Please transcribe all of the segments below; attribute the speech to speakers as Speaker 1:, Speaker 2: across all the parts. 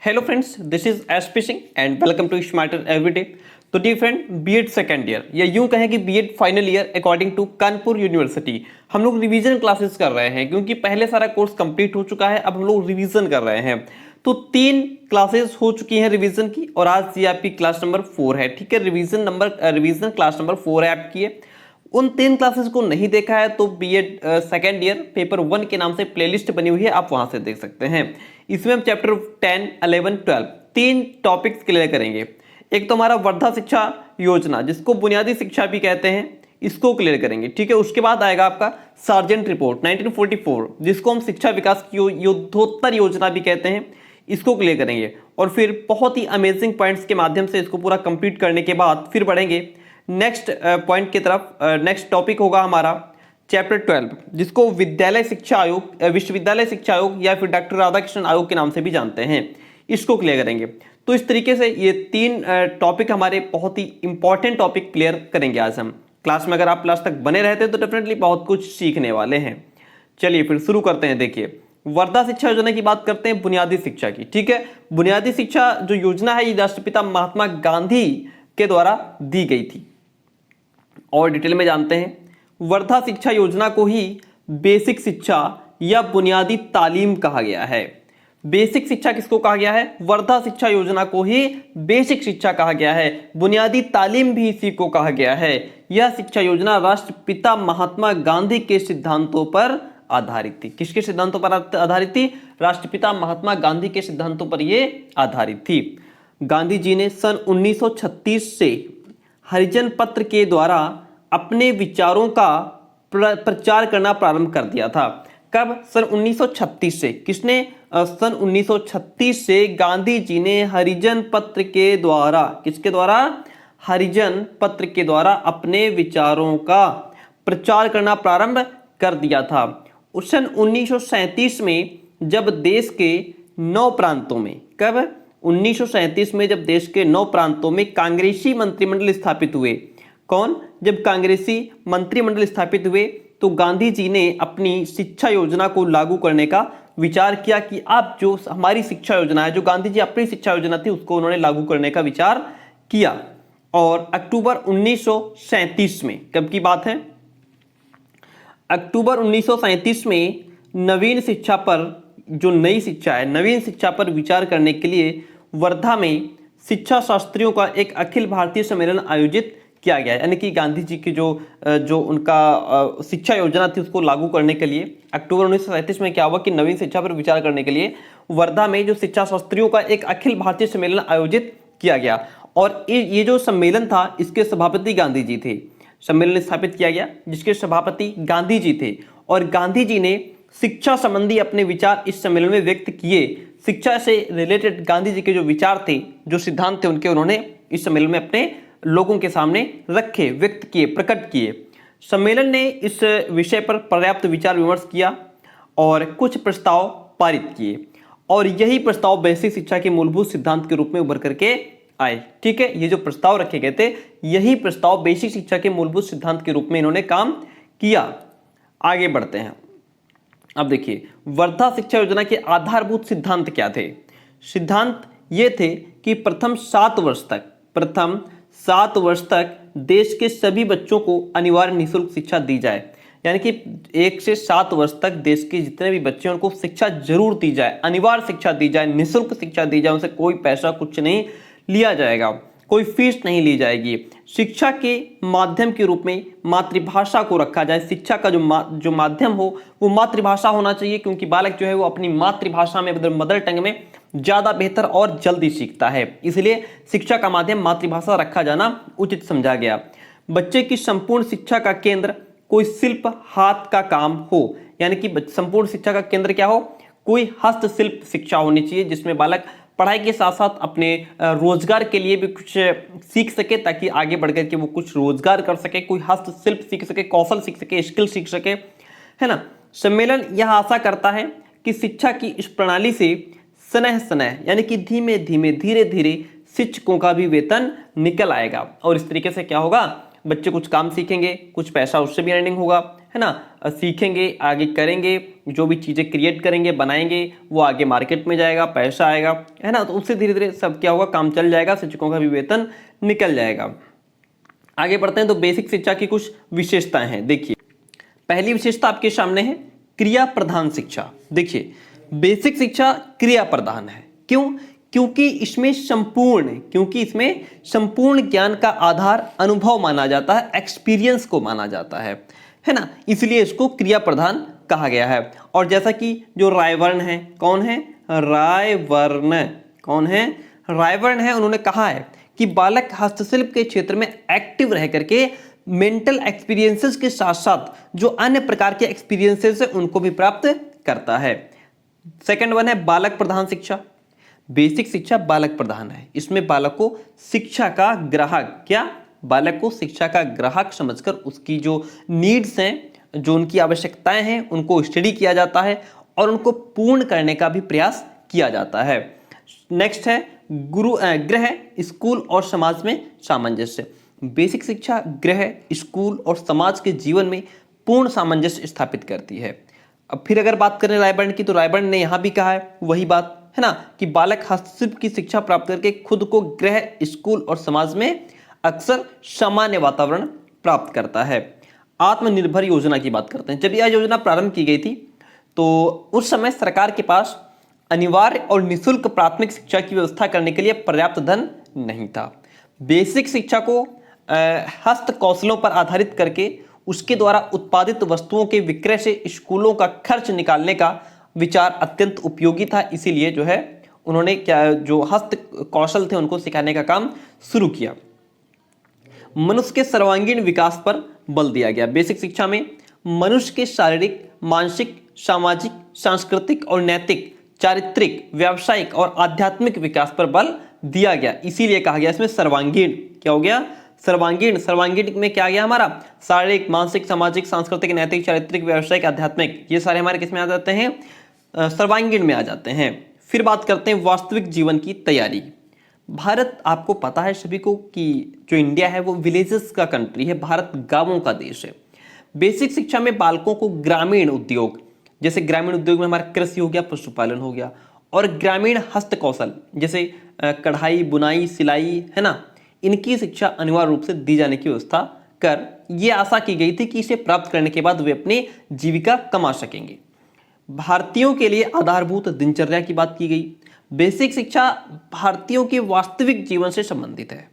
Speaker 1: Hello friends, this is SP Singh and welcome to Smarter Everyday. तो dear friend, BEd second year या यूं कहें कि BEd final year according to Kanpur University हम लोग रिवीजन क्लासेस कर रहे हैं क्योंकि पहले सारा कोर्स कंप्लीट हो चुका है। अब हम लोग रिवीजन कर रहे हैं। तो 3 क्लासेस हो चुकी हैं रिवीजन की और आज ये आपकी क्लास नंबर 4 है। ठीक है, रिवीजन क्लास नंबर 4 है आपकी। उन 3 क्लासेस को नहीं देखा है तो बीएड सेकेंड ईयर पेपर 1 के नाम से प्लेलिस्ट बनी हुई है, आप वहां से देख सकते हैं। इसमें हम चैप्टर 10, 11, 12 3 टॉपिक्स क्लियर करेंगे। एक तो हमारा वर्धा शिक्षा योजना, जिसको बुनियादी शिक्षा भी कहते हैं, इसको क्लियर करेंगे। ठीक है, उसके बाद आएगा आपका सार्जेंट रिपोर्ट 1944, जिसको हम शिक्षा विकास की युद्धोत्तर योजना भी कहते हैं, इसको क्लियर करेंगे। और फिर बहुत ही अमेजिंग पॉइंट्स के माध्यम से इसको पूरा कंप्लीट करने के बाद फिर बढ़ेंगे नेक्स्ट पॉइंट की तरफ। नेक्स्ट टॉपिक होगा हमारा चैप्टर 12, जिसको विश्वविद्यालय शिक्षा आयोग या फिर डॉक्टर राधाकृष्णन आयोग के नाम से भी जानते हैं, इसको क्लियर करेंगे। तो इस तरीके से ये 3 टॉपिक हमारे बहुत ही इंपॉर्टेंट टॉपिक क्लियर करेंगे आज हम क्लास में। अगर आप लास्ट तक बने रहते हैं तो डेफिनेटली बहुत कुछ सीखने वाले हैं। चलिए फिर शुरू करते हैं। देखिए, वर्धा शिक्षा योजना की बात करते हैं, बुनियादी शिक्षा की। ठीक है, बुनियादी शिक्षा जो योजना है ये राष्ट्रपिता महात्मा गांधी के द्वारा दी गई थी। और डिटेल में जानते हैं, वर्धा शिक्षा योजना को ही बेसिक शिक्षा या बुनियादी तालीम कहा गया है। बेसिक शिक्षा किसको कहा गया है? वर्धा शिक्षा योजना को ही बेसिक शिक्षा कहा गया है। बुनियादी तालीम भी इसी को कहा गया है। यह शिक्षा योजना राष्ट्रपिता महात्मा गांधी के सिद्धांतों पर आधारित थी। किसके सिद्धांतों पर आधारित थी? राष्ट्रपिता महात्मा गांधी के सिद्धांतों पर यह आधारित थी। गांधी जी ने सन 1936 से हरिजन पत्र के द्वारा अपने विचारों का प्रचार करना प्रारंभ कर दिया था। कब? सन 1936 से। किसने? सन 1936 से गांधी जी ने हरिजन पत्र के द्वारा, किसके द्वारा? हरिजन पत्र के द्वारा अपने विचारों का प्रचार करना प्रारंभ कर दिया था। उस सन 1937 में जब देश के 9 प्रांतों में, कब? 1937 में जब देश के 9 प्रांतों में कांग्रेसी मंत्रिमंडल स्थापित हुए। कौन? जब कांग्रेसी मंत्रिमंडल स्थापित हुए तो गांधी जी ने अपनी शिक्षा योजना को लागू करने का विचार किया कि आप जो हमारी शिक्षा योजना है, जो गांधी जी अपनी शिक्षा योजना थी, उसको उन्होंने लागू करने का विचार किया। और अक्टूबर 1937 में, कब की बात है? अक्टूबर 1937 में नवीन शिक्षा पर, जो नई शिक्षा है, नवीन शिक्षा पर विचार करने के लिए वर्धा में शिक्षा शास्त्रियों का एक अखिल भारतीय सम्मेलन आयोजित किया गया। यानी कि गांधी जी की जो उनका शिक्षा योजना थी उसको लागू करने के लिए अक्टूबर 1937 में क्या हुआ कि नवीन शिक्षा पर विचार करने के लिए वर्धा में जो शिक्षा शास्त्रियों का एक अखिल भारतीय सम्मेलन आयोजित किया गया। और ये जो सम्मेलन था, इसके सभापति गांधी जी थे। सम्मेलन स्थापित किया गया जिसके सभापति गांधी जी थे और गांधी जी ने शिक्षा संबंधी अपने विचार इस सम्मेलन में व्यक्त किए। शिक्षा से रिलेटेड गांधी जी के जो विचार थे, जो सिद्धांत थे, उनके उन्होंने इस सम्मेलन में अपने लोगों के सामने रखे, व्यक्त किए, प्रकट किए। सम्मेलन ने इस विषय पर पर्याप्त विचार विमर्श किया और कुछ प्रस्ताव पारित किए और यही प्रस्ताव बेसिक शिक्षा के मूलभूत सिद्धांत के रूप में उभर करके आए। ठीक है, ये जो प्रस्ताव रखे गए थे, यही प्रस्ताव बेसिक शिक्षा के मूलभूत सिद्धांत के रूप में इन्होंने काम किया। आगे बढ़ते हैं। अब देखिए, वर्धा शिक्षा योजना के आधारभूत सिद्धांत क्या थे? सिद्धांत ये थे कि प्रथम 7 वर्ष तक देश के सभी बच्चों को अनिवार्य निःशुल्क शिक्षा दी जाए। यानी कि 1 से 7 वर्ष तक देश के जितने भी बच्चे हैं उनको शिक्षा जरूर दी जाए, अनिवार्य शिक्षा दी जाए, निःशुल्क शिक्षा दी जाए, उनसे कोई पैसा कुछ नहीं लिया जाएगा, कोई फीस नहीं ली जाएगी। शिक्षा के माध्यम के रूप में मातृभाषा को रखा जाए। शिक्षा का जो माध्यम हो वो मातृभाषा होना चाहिए, क्योंकि बालक जो है वो अपनी मातृभाषा में, मदर टंग में ज्यादा बेहतर और जल्दी सीखता है। इसलिए शिक्षा का माध्यम मातृभाषा रखा जाना उचित समझा गया। बच्चे की संपूर्ण शिक्षा का केंद्र कोई शिल्प हाथ का काम हो। यानी कि संपूर्ण शिक्षा का केंद्र क्या हो? कोई हस्तशिल्प शिक्षा होनी चाहिए, जिसमें बालक पढ़ाई के साथ साथ अपने रोजगार के लिए भी कुछ सीख सके, ताकि आगे बढ़ करके वो कुछ रोजगार कर सके, कोई हस्तशिल्प सीख सके, कौशल सीख सके, स्किल सीख सके, है ना। सम्मेलन यह आशा करता है कि शिक्षा की इस प्रणाली से स्नेह यानी कि धीमे धीमे, धीरे धीरे शिक्षकों का भी वेतन निकल आएगा और इस तरीके से क्या होगा? बच्चे कुछ काम सीखेंगे, कुछ पैसा उससे भी अर्निंग होगा, है ना, सीखेंगे, आगे करेंगे, जो भी चीज़ें क्रिएट करेंगे, बनाएंगे, वो आगे मार्केट में जाएगा, पैसा आएगा, है ना, तो उससे धीरे धीरे सब क्या होगा, काम चल जाएगा, शिक्षकों का भी वेतन निकल जाएगा। आगे बढ़ते हैं तो बेसिक शिक्षा की कुछ विशेषताएं हैं। देखिए, पहली विशेषता आपके सामने है क्रिया प्रधान शिक्षा। देखिए, बेसिक शिक्षा क्रिया प्रधान है। क्यों? क्योंकि इसमें संपूर्ण ज्ञान का आधार अनुभव माना जाता है, एक्सपीरियंस को माना जाता है ना, इसलिए इसको क्रिया प्रधान कहा गया है। और जैसा कि जो रायवर्न है, कौन है? रायवर्न है, उन्होंने कहा है कि बालक हस्तशिल्प के क्षेत्र में एक्टिव रह करके मेंटल एक्सपीरियंसेस के साथ साथ जो अन्य प्रकार के एक्सपीरियंसेस है उनको भी प्राप्त करता है। सेकंड वन है बालक प्रधान शिक्षा। बेसिक शिक्षा बालक प्रधान है, इसमें बालक को शिक्षा का ग्राहक समझकर उसकी जो नीड्स हैं, जो उनकी आवश्यकताएं हैं, उनको स्टडी किया जाता है और उनको पूर्ण करने का भी प्रयास किया जाता है। नेक्स्ट है गृह, स्कूल और समाज में सामंजस्य। बेसिक शिक्षा गृह, स्कूल और समाज के जीवन में पूर्ण सामंजस्य स्थापित करती है। अब फिर अगर बात करें रायबर्न की, तो रायबर्न ने यहां भी कहा है वही बात, है ना, कि बालक हस्तशिल्प की शिक्षा प्राप्त करके खुद को गृह, स्कूल और समाज में अक्सर सामान्य वातावरण प्राप्त करता है। आत्मनिर्भर योजना की बात करते हैं। जब यह योजना प्रारंभ की गई थी तो उस समय सरकार के पास अनिवार्य और निःशुल्क प्राथमिक शिक्षा की व्यवस्था करने के लिए पर्याप्त धन नहीं था। बेसिक शिक्षा को हस्त कौशलों पर आधारित करके उसके द्वारा उत्पादित वस्तुओं के विक्रय से स्कूलों का खर्च निकालने का विचार अत्यंत उपयोगी था। इसीलिए जो है उन्होंने जो हस्त कौशल थे उनको सिखाने का काम शुरू किया। मनुष्य के सर्वांगीण विकास पर बल दिया गया। बेसिक शिक्षा में मनुष्य के शारीरिक, मानसिक, सामाजिक, सांस्कृतिक और नैतिक, चारित्रिक, व्यावसायिक और आध्यात्मिक विकास पर बल दिया गया। इसीलिए कहा गया इसमें सर्वांगीण। क्या हो गया? सर्वांगीण में क्या आ गया हमारा? शारीरिक, मानसिक, सामाजिक, सांस्कृतिक, नैतिक, चारित्रिक, व्यावसायिक, आध्यात्मिक, ये सारे हमारे किसमें आ जाते हैं? सर्वांगीण में आ जाते हैं। फिर बात करते हैं वास्तविक जीवन की तैयारी। भारत, आपको पता है सभी को कि जो इंडिया है वो विलेजेस का कंट्री है, भारत गांवों का देश है। बेसिक शिक्षा में बालकों को ग्रामीण उद्योग, जैसे ग्रामीण उद्योग में हमारा कृषि हो गया, पशुपालन हो गया, और ग्रामीण हस्त कौशल जैसे कढ़ाई, बुनाई, सिलाई, है ना, इनकी शिक्षा अनिवार्य रूप से दी जाने की व्यवस्था कर ये आशा की गई थी कि इसे प्राप्त करने के बाद वे अपनी जीविका कमा सकेंगे। भारतीयों के लिए आधारभूत दिनचर्या की बात की गई। बेसिक शिक्षा भारतीयों के वास्तविक जीवन से संबंधित है।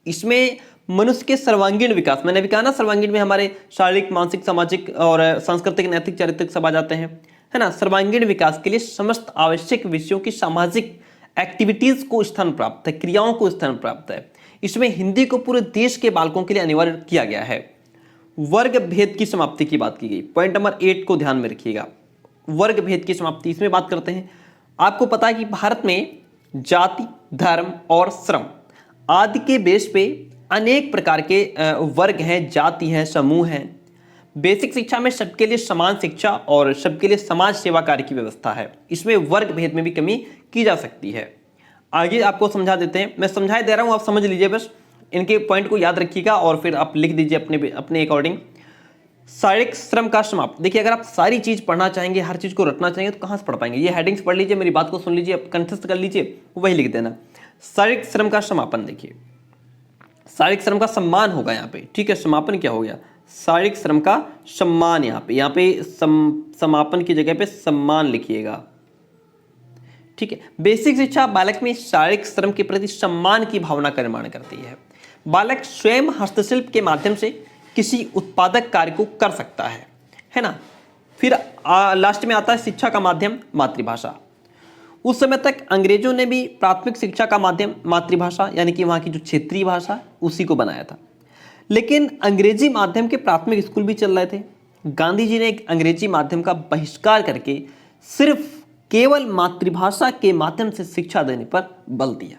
Speaker 1: इसमें मनुष्य के सर्वांगीण विकास, मैंने भी कहा ना, सर्वांगीण में हमारे शारीरिक, मानसिक, सामाजिक और सांस्कृतिक, नैतिक, चारित्रिक सब आ जाते हैं, है ना। सर्वांगीण विकास के लिए समस्त आवश्यक विषयों की सामाजिक एक्टिविटीज को स्थान प्राप्त है, क्रियाओं को स्थान प्राप्त है। इसमें हिंदी को पूरे देश के बालकों के लिए अनिवार्य किया गया है। वर्ग भेद की समाप्ति की बात की गई। पॉइंट नंबर 8 को ध्यान में रखिएगा, वर्ग भेद की समाप्ति। इसमें बात करते हैं, आपको पता है कि भारत में जाति, धर्म और श्रम आदि के बेस पे अनेक प्रकार के वर्ग हैं, जाति है, समूह हैं। बेसिक शिक्षा में सबके लिए समान शिक्षा और सबके लिए समाज सेवा कार्य की व्यवस्था है। इसमें वर्ग भेद में भी कमी की जा सकती है। आगे आपको समझा देते हैं, मैं समझा दे रहा हूं, आप समझ लीजिए, बस इनके पॉइंट को याद रखिएगा और फिर आप लिख दीजिए अपने अकॉर्डिंग। शारीरिक श्रम का समाप्त। देखिए, अगर आप सारी चीज पढ़ना चाहेंगे, हर चीज को रटना चाहेंगे तो कहां से पढ़ पाएंगे? ये हेडिंग्स पढ़ लीजिए, मेरी बात को सुन लीजिए, कंठस्थ कर लीजिए, वही लिख देना। शारीरिक श्रम का समापन। देखिए, शारीरिक श्रम का सम्मान होगा यहाँ पे, ठीक है। समापन क्या हो गया? शारीरिक श्रम का सम्मान। यहाँ पे समापन की जगह पे सम्मान लिखिएगा, ठीक है। बेसिक शिक्षा बालक में शारीरिक श्रम के प्रति सम्मान की भावना का निर्माण करती है। बालक स्वयं हस्तशिल्प के माध्यम से किसी उत्पादक कार्य को कर सकता है ना। फिर लास्ट में आता है शिक्षा का माध्यम मातृभाषा। उस समय तक अंग्रेजों ने भी प्राथमिक शिक्षा का माध्यम मातृभाषा, यानी कि वहाँ की जो क्षेत्रीय भाषा, उसी को बनाया था। लेकिन अंग्रेजी माध्यम के प्राथमिक स्कूल भी चल रहे थे। गांधी जी ने अंग्रेजी माध्यम का बहिष्कार करके सिर्फ केवल मातृभाषा के माध्यम से शिक्षा देने पर बल दिया।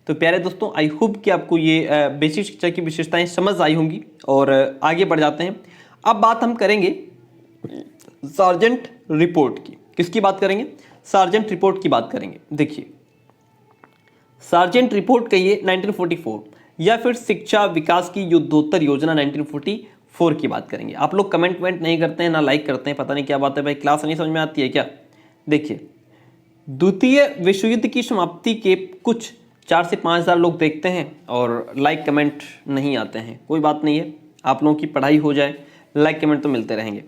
Speaker 1: तो प्यारे दोस्तों, आई होप कि आपको ये बेसिक शिक्षा की विशेषताएं समझ आई होंगी। और आगे बढ़ जाते हैं। अब बात हम करेंगे सार्जेंट रिपोर्ट की। किसकी बात करेंगे? सार्जेंट रिपोर्ट की बात करेंगे। देखिए, सार्जेंट रिपोर्ट कहिए 1944 या फिर शिक्षा विकास की युद्धोत्तर योजना 4 की बात करेंगे। आप लोग कमेंट वेंट नहीं करते हैं, ना लाइक करते हैं, पता नहीं क्या बात है भाई, क्लास नहीं समझ में आती है क्या? देखिए, द्वितीय विश्व युद्ध की समाप्ति के कुछ 4 से 5 हज़ार लोग देखते हैं और लाइक कमेंट नहीं आते हैं। कोई बात नहीं है, आप लोगों की पढ़ाई हो जाए, लाइक कमेंट तो मिलते रहेंगे।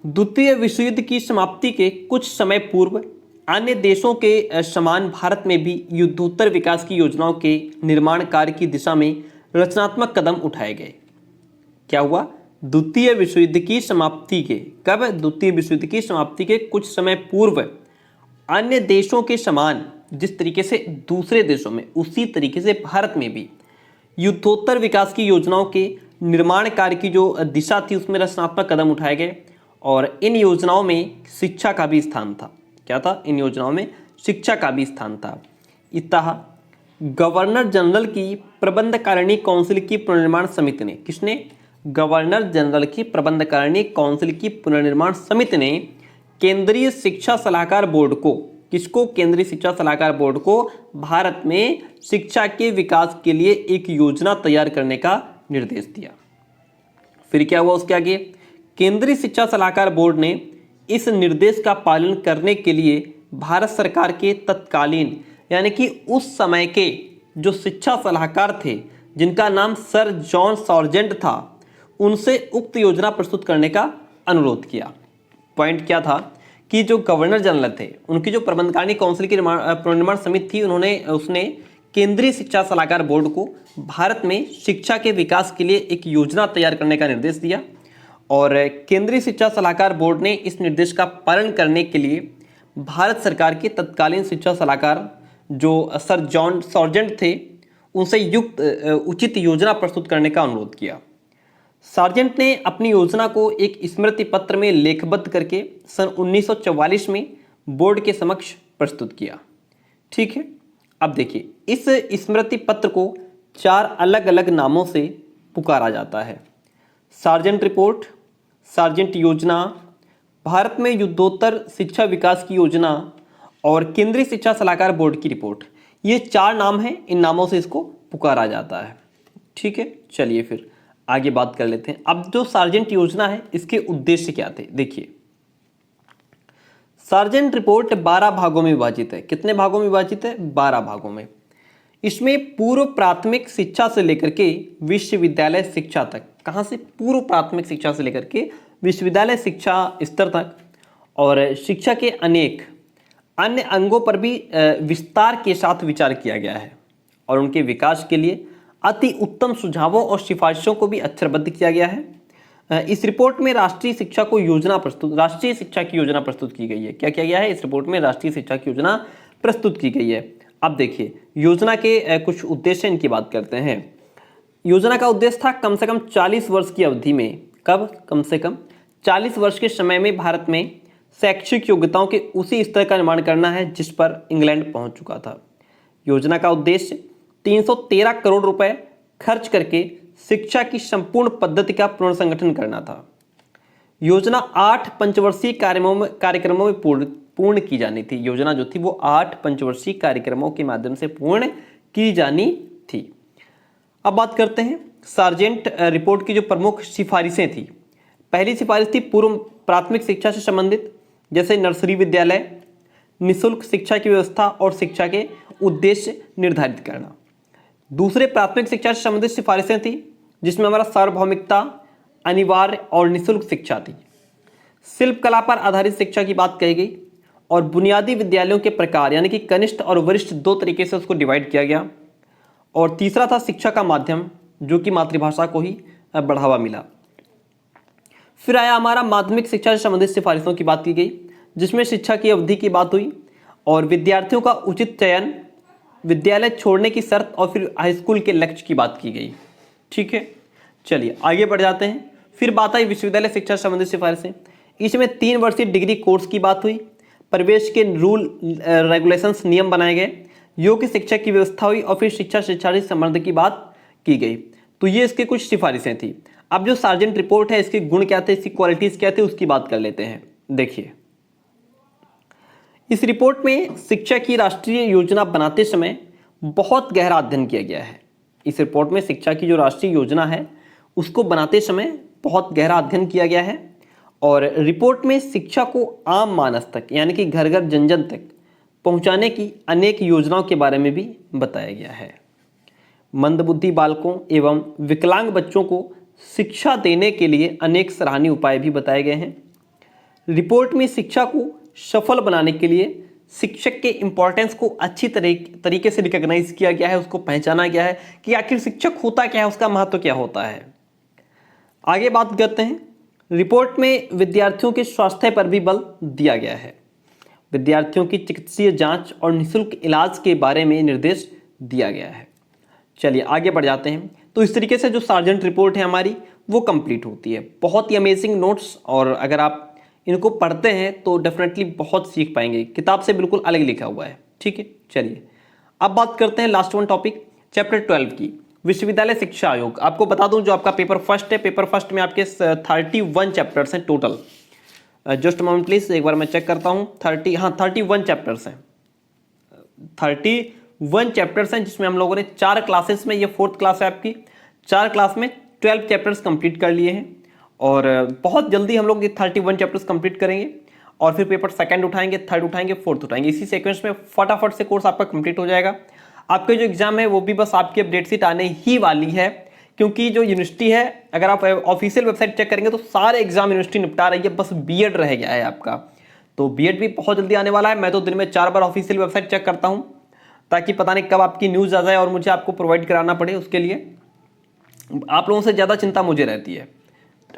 Speaker 1: द्वितीय विश्व युद्ध की समाप्ति के कुछ समय पूर्व अन्य देशों के समान भारत में भी युद्धोत्तर विकास की योजनाओं के निर्माण कार्य की दिशा में रचनात्मक कदम उठाए गए। क्या हुआ? द्वितीय विश्व युद्ध की समाप्ति के, कब? द्वितीय विश्व युद्ध की समाप्ति के कुछ समय पूर्व अन्य देशों के समान, जिस तरीके से दूसरे देशों में, उसी तरीके से भारत में भी युद्धोत्तर विकास की योजनाओं के निर्माण कार्य की जो दिशा थी उसमें रचनात्मक कदम उठाए गए और इन योजनाओं में शिक्षा का भी स्थान था। क्या था? इन योजनाओं में शिक्षा का भी स्थान था। इतः गवर्नर जनरल की प्रबंधकारिणी काउंसिल की पुनर्निर्माण समिति ने, किसने? गवर्नर जनरल की प्रबंधकारिणी काउंसिल की पुनर्निर्माण समिति ने केंद्रीय शिक्षा सलाहकार बोर्ड को, किसको? केंद्रीय शिक्षा सलाहकार बोर्ड को भारत में शिक्षा के विकास के लिए एक योजना तैयार करने का निर्देश दिया। फिर क्या हुआ उसके आगे? केंद्रीय शिक्षा सलाहकार बोर्ड ने इस निर्देश का पालन करने के लिए भारत सरकार के तत्कालीन, यानी कि उस समय के जो शिक्षा सलाहकार थे जिनका नाम सर जॉन सार्जेंट था, उनसे उक्त योजना प्रस्तुत करने का अनुरोध किया। पॉइंट क्या था कि जो गवर्नर जनरल थे, उनकी जो प्रबंधकारिणी काउंसिल की पुनर्निर्माण समिति थी, उसने केंद्रीय शिक्षा सलाहकार बोर्ड को भारत में शिक्षा के विकास के लिए एक योजना तैयार करने का निर्देश दिया और केंद्रीय शिक्षा सलाहकार बोर्ड ने इस निर्देश का पालन करने के लिए भारत सरकार के तत्कालीन शिक्षा सलाहकार जो सर जॉन सार्जेंट थे, उनसे उचित योजना प्रस्तुत करने का अनुरोध किया। सार्जेंट ने अपनी योजना को एक स्मृति पत्र में लेखबद्ध करके सन 1944 में बोर्ड के समक्ष प्रस्तुत किया। ठीक है, अब देखिए, इस स्मृति पत्र को 4 अलग अलग नामों से पुकारा जाता है। सार्जेंट रिपोर्ट, सार्जेंट योजना, भारत में युद्धोत्तर शिक्षा विकास की योजना और केंद्रीय शिक्षा सलाहकार बोर्ड की रिपोर्ट। ये 4 नाम हैं, इन नामों से इसको पुकारा जाता है। ठीक है, चलिए फिर आगे बात कर लेते हैं। अब जो सार्जेंट योजना है, इसके उद्देश्य क्या थे? देखिए, सार्जेंट रिपोर्ट 12 भागों में विभाजित है। कितने भागों में विभाजित है? 12 भागों में। इसमें पूर्व प्राथमिक शिक्षा से लेकर के विश्वविद्यालय शिक्षा तक, कहां से? पूर्व प्राथमिक शिक्षा से लेकर के विश्वविद्यालय शिक्षा स्तर तक और शिक्षा के अनेक अन्य अंगों पर भी विस्तार के साथ विचार किया गया है और उनके विकास के लिए अति उत्तम सुझावों और सिफारिशों को भी अक्षरबद्ध किया गया है। इस रिपोर्ट में राष्ट्रीय शिक्षा की योजना प्रस्तुत की गई है। क्या किया गया है? इस रिपोर्ट में राष्ट्रीय शिक्षा की योजना प्रस्तुत की गई है। अब देखिए, योजना के कुछ उद्देश्य, इनकी बात करते हैं। योजना का उद्देश्य था कम से कम 40 वर्ष की अवधि में, कब? कम से कम 40 वर्ष के समय में भारत में शैक्षिक योग्यताओं के उसी स्तर का निर्माण करना है जिस पर इंग्लैंड पहुंच चुका था। योजना का उद्देश्य 313 करोड़ रुपए खर्च करके शिक्षा की संपूर्ण पद्धति का पुनर्संगठन करना था। योजना 8 पंचवर्षीय कार्यक्रमों में पूर्ण की जानी थी। योजना जो थी वो 8 पंचवर्षीय कार्यक्रमों के माध्यम से पूर्ण की जानी थी। अब बात करते हैं सार्जेंट रिपोर्ट की जो प्रमुख सिफारिशें थी। पहली सिफारिश थी पूर्व प्राथमिक शिक्षा से संबंधित, जैसे नर्सरी विद्यालय, निःशुल्क शिक्षा की व्यवस्था और शिक्षा के उद्देश्य निर्धारित करना। दूसरे प्राथमिक शिक्षा से संबंधित सिफारिशें थी जिसमें हमारा सार्वभौमिकता, अनिवार्य और निःशुल्क शिक्षा थी। शिल्प कला पर आधारित शिक्षा की बात कही गई और बुनियादी विद्यालयों के प्रकार, यानी कि कनिष्ठ और वरिष्ठ 2 तरीके से उसको डिवाइड किया गया। और तीसरा था शिक्षा का माध्यम, जो कि मातृभाषा को ही बढ़ावा मिला। फिर आया हमारा माध्यमिक शिक्षा से संबंधित सिफारिशों की बात की गई, जिसमें शिक्षा की अवधि की बात हुई और विद्यार्थियों का उचित चयन, विद्यालय छोड़ने की शर्त और फिर हाई स्कूल के लक्ष्य की बात की गई। ठीक है, चलिए आगे बढ़ जाते हैं। फिर बात आई विश्वविद्यालय शिक्षा से संबंधित सिफारिशें। इसमें 3 वर्षीय डिग्री कोर्स की बात हुई, प्रवेश के रूल रेगुलेशंस, नियम बनाए गए, योग्य शिक्षा की व्यवस्था हुई और फिर शिक्षा शिक्षार्थी संबंध की बात की गई। तो ये इसके कुछ सिफारिशें थी। अब जो सार्जेंट रिपोर्ट है, इसके गुण क्या थे, इसकी क्वालिटीज क्या थे, उसकी बात कर लेते हैं। देखिए, इस रिपोर्ट में शिक्षा की राष्ट्रीय योजना बनाते समय बहुत गहरा अध्ययन किया गया है। इस रिपोर्ट में शिक्षा की जो राष्ट्रीय योजना है उसको बनाते समय बहुत गहरा अध्ययन किया गया है और रिपोर्ट में शिक्षा को आम मानस तक यानी कि घर घर जन जन तक पहुंचाने की अनेक योजनाओं के बारे में भी बताया गया है। मंदबुद्धि बालकों एवं विकलांग बच्चों को शिक्षा देने के लिए अनेक सराहनीय उपाय भी बताए गए हैं। रिपोर्ट में शिक्षा को सफल बनाने के लिए शिक्षक के इम्पोर्टेंस को अच्छी तरीके से रिकॉग्नाइज किया गया है, उसको पहचाना गया है कि आखिर शिक्षक होता क्या है, उसका महत्व क्या होता है। आगे बात करते हैं, रिपोर्ट में विद्यार्थियों के स्वास्थ्य पर भी बल दिया गया है। विद्यार्थियों की चिकित्सीय जांच और निःशुल्क इलाज के बारे में निर्देश दिया गया है। चलिए आगे बढ़ जाते हैं। तो इस तरीके से जो सार्जेंट रिपोर्ट है हमारी वो कंप्लीट होती है। बहुत ही अमेजिंग नोट्स, और अगर आप इनको पढ़ते हैं तो डेफिनेटली बहुत सीख पाएंगे। किताब से बिल्कुल अलग लिखा हुआ है। ठीक है, चलिए अब बात करते हैं लास्ट वन टॉपिक, चैप्टर 12 की, विश्वविद्यालय शिक्षा आयोग। आपको बता दूं जो आपका पेपर फर्स्ट है, पेपर फर्स्ट में आपके 31 चैप्टर्स हैं टोटल। जस्ट मोमेंट प्लीज, एक बार मैं चेक करता हूं। 31 चैप्टर्स हैं, 31 चैप्टर्स हैं, जिसमें हम लोगों ने 4 क्लासेस में, ये 4th क्लास है आपकी, 4 क्लास में 12 चैप्टर्स कंप्लीट कर लिए हैं। और बहुत जल्दी हम लोग ये 31 चैप्टर्स कंप्लीट करेंगे और फिर पेपर सेकंड उठाएंगे, थर्ड उठाएंगे, फोर्थ उठाएंगे। इसी सीक्वेंस में फटाफट से कोर्स आपका कंप्लीट हो जाएगा। आपके जो एग्जाम है वो भी बस आपकी अपडेट शीट आने ही वाली है, क्योंकि जो यूनिवर्सिटी है, अगर आप ऑफिशियल वेबसाइट चेक करेंगे तो सारे एग्जाम यूनिवर्सिटी निपटा रही है, बस बीएड रह गया है आपका। तो बीएड भी बहुत जल्दी आने वाला है। मैं तो दिन में 4 बार ऑफिशियल वेबसाइट चेक करता हूँ, ताकि पता नहीं कब आपकी न्यूज़ आ जाए और मुझे आपको प्रोवाइड कराना पड़े। उसके लिए आप लोगों से ज़्यादा चिंता मुझे रहती है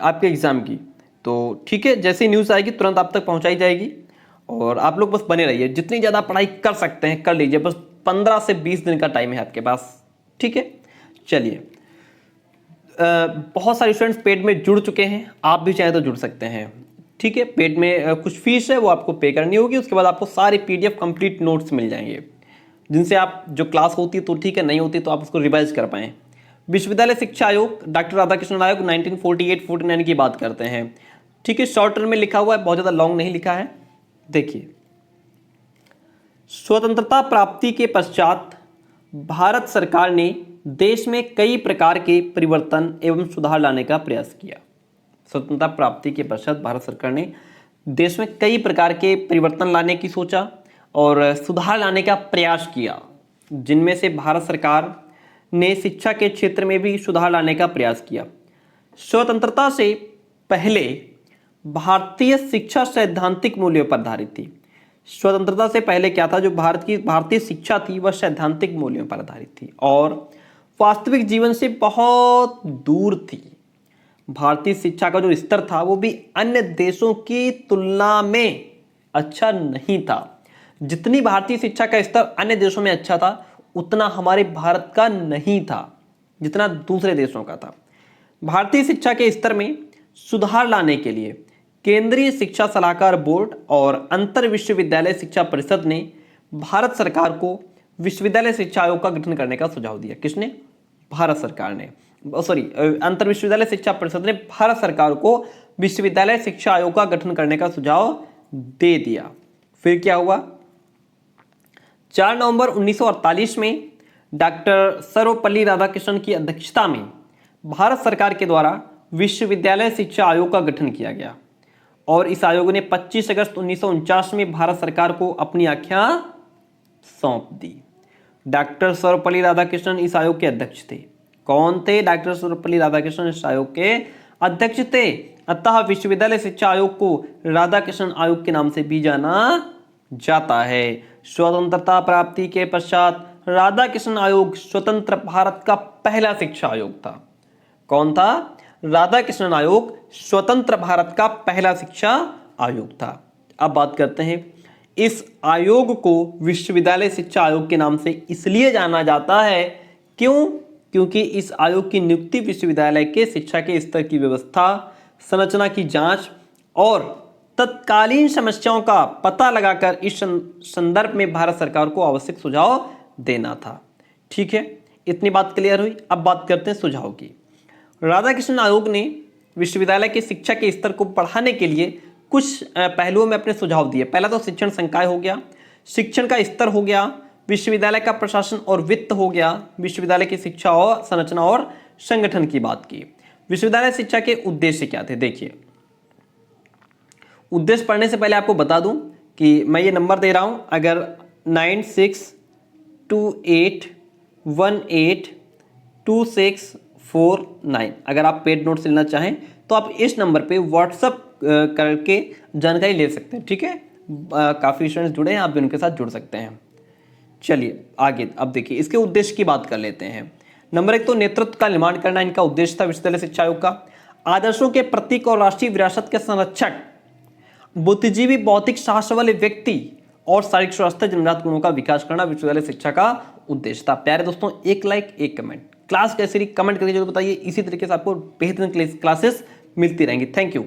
Speaker 1: आपके एग्ज़ाम की। तो ठीक है, जैसी न्यूज़ आएगी तुरंत आप तक पहुंचाई जाएगी, और आप लोग बस बने रहिए। जितनी ज़्यादा पढ़ाई कर सकते हैं कर लीजिए, बस 15 से 20 दिन का टाइम है आपके पास। ठीक है, चलिए बहुत सारे स्टूडेंट्स पेड में जुड़ चुके हैं, आप भी चाहे तो जुड़ सकते हैं। ठीक है, पेड में कुछ फीस है वो आपको पे करनी होगी, उसके बाद आपको सारे PDF कंप्लीट नोट्स मिल जाएंगे, जिनसे आप जो क्लास होती है तो ठीक है, नहीं होती तो आप उसको रिवाइज कर पाएँ। विश्वविद्यालय शिक्षा आयोग, डॉक्टर राधाकृष्णन आयोग 1948-49 की बात करते हैं। ठीक है, शॉर्ट टर्म में लिखा हुआ है, बहुत ज़्यादा लॉन्ग नहीं लिखा है। देखिए, स्वतंत्रता प्राप्ति के पश्चात भारत सरकार ने देश में कई प्रकार के परिवर्तन एवं सुधार लाने का प्रयास किया। स्वतंत्रता प्राप्ति के पश्चात भारत सरकार ने देश में कई प्रकार के परिवर्तन लाने की सोचा और सुधार लाने का प्रयास किया, जिनमें से भारत सरकार ने शिक्षा के क्षेत्र में भी सुधार लाने का प्रयास किया। स्वतंत्रता से पहले भारतीय शिक्षा सैद्धांतिक मूल्यों पर आधारित थी। स्वतंत्रता से पहले क्या था, जो भारतीय शिक्षा थी वह सैद्धांतिक मूल्यों पर आधारित थी और वास्तविक जीवन से बहुत दूर थी। भारतीय शिक्षा का जो स्तर था वो भी अन्य देशों की तुलना में अच्छा नहीं था। जितनी भारतीय शिक्षा का स्तर अन्य देशों में अच्छा था, उतना हमारे भारत का नहीं था जितना दूसरे देशों का था। भारतीय शिक्षा के स्तर में सुधार लाने के लिए केंद्रीय शिक्षा सलाहकार बोर्ड और अंतर विश्वविद्यालय शिक्षा परिषद ने भारत सरकार को विश्वविद्यालय शिक्षा आयोग का गठन करने का सुझाव दिया। किसने? भारत सरकार ने, अंतर विश्वविद्यालय शिक्षा परिषद ने भारत सरकार को विश्वविद्यालय शिक्षा आयोग का गठन करने का सुझाव दे दिया। फिर क्या हुआ? 4 नवंबर 1948 में डॉक्टर सर्वपल्ली राधाकृष्णन की अध्यक्षता में भारत सरकार के द्वारा विश्वविद्यालय शिक्षा आयोग का गठन किया गया और इस आयोग ने 25 अगस्त 1949 में भारत सरकार को अपनी आज्ञा सौंप दी। डॉक्टर सर्वपल्ली राधाकृष्णन इस आयोग के अध्यक्ष थे। कौन थे? डॉक्टर सर्वपल्ली राधाकृष्णन इस आयोग के अध्यक्ष थे। अतः विश्वविद्यालय शिक्षा आयोग को राधाकृष्णन आयोग के नाम से भी जाना जाता है। स्वतंत्रता प्राप्ति के पश्चात राधाकृष्णन आयोग स्वतंत्र भारत का पहला शिक्षा आयोग था। कौन था? राधाकृष्णन आयोग स्वतंत्र भारत का पहला शिक्षा आयोग था। अब बात करते हैं, इस आयोग को विश्वविद्यालय शिक्षा आयोग के नाम से इसलिए जाना जाता है, क्यों? क्योंकि इस आयोग की नियुक्ति विश्वविद्यालय के शिक्षा के स्तर की व्यवस्था, संरचना की जांच और तत्कालीन समस्याओं का पता लगाकर इस संदर्भ में भारत सरकार को आवश्यक सुझाव देना था। ठीक है, इतनी बात क्लियर हुई। अब बात करते हैं सुझाव की। राधाकृष्णन आयोग ने विश्वविद्यालय के शिक्षा के स्तर को बढ़ाने के लिए कुछ पहलुओं में अपने सुझाव दिए। पहला तो शिक्षण संकाय हो गया, शिक्षण का स्तर हो गया, विश्वविद्यालय का प्रशासन और वित्त हो गया, विश्वविद्यालय की शिक्षा और संरचना और संगठन की बात की। विश्वविद्यालय शिक्षा के उद्देश्य क्या थे? देखिए, उद्देश्य पढ़ने से पहले आपको बता दूं कि मैं ये नंबर दे रहा हूं, अगर 9628182649, अगर आप पेड नोट्स लेना चाहें तो आप इस नंबर पे व्हाट्सअप करके जानकारी ले सकते हैं। ठीक है, काफ़ी स्टूडेंट्स जुड़े हैं, आप भी उनके साथ जुड़ सकते हैं। चलिए आगे, अब देखिए इसके उद्देश्य की बात कर लेते हैं। नंबर 1 तो नेतृत्व का निर्माण करना इनका उद्देश्य था विश्वविद्यालय शिक्षा आयोग का। आदर्शों के प्रतीक और राष्ट्रीय विरासत के संरक्षक, बुद्धिजीवी, भौतिक साहस वाले व्यक्ति और शारीरिक स्वास्थ्य जन्मजात गुणों का विकास करना विश्वविद्यालय शिक्षा का उद्देश्य था। प्यारे दोस्तों, एक लाइक एक कमेंट, क्लास कैसी रही कमेंट करके जरूर बताइए। इसी तरीके से आपको बेहतरीन क्लासेस मिलती रहेंगी। Thank you.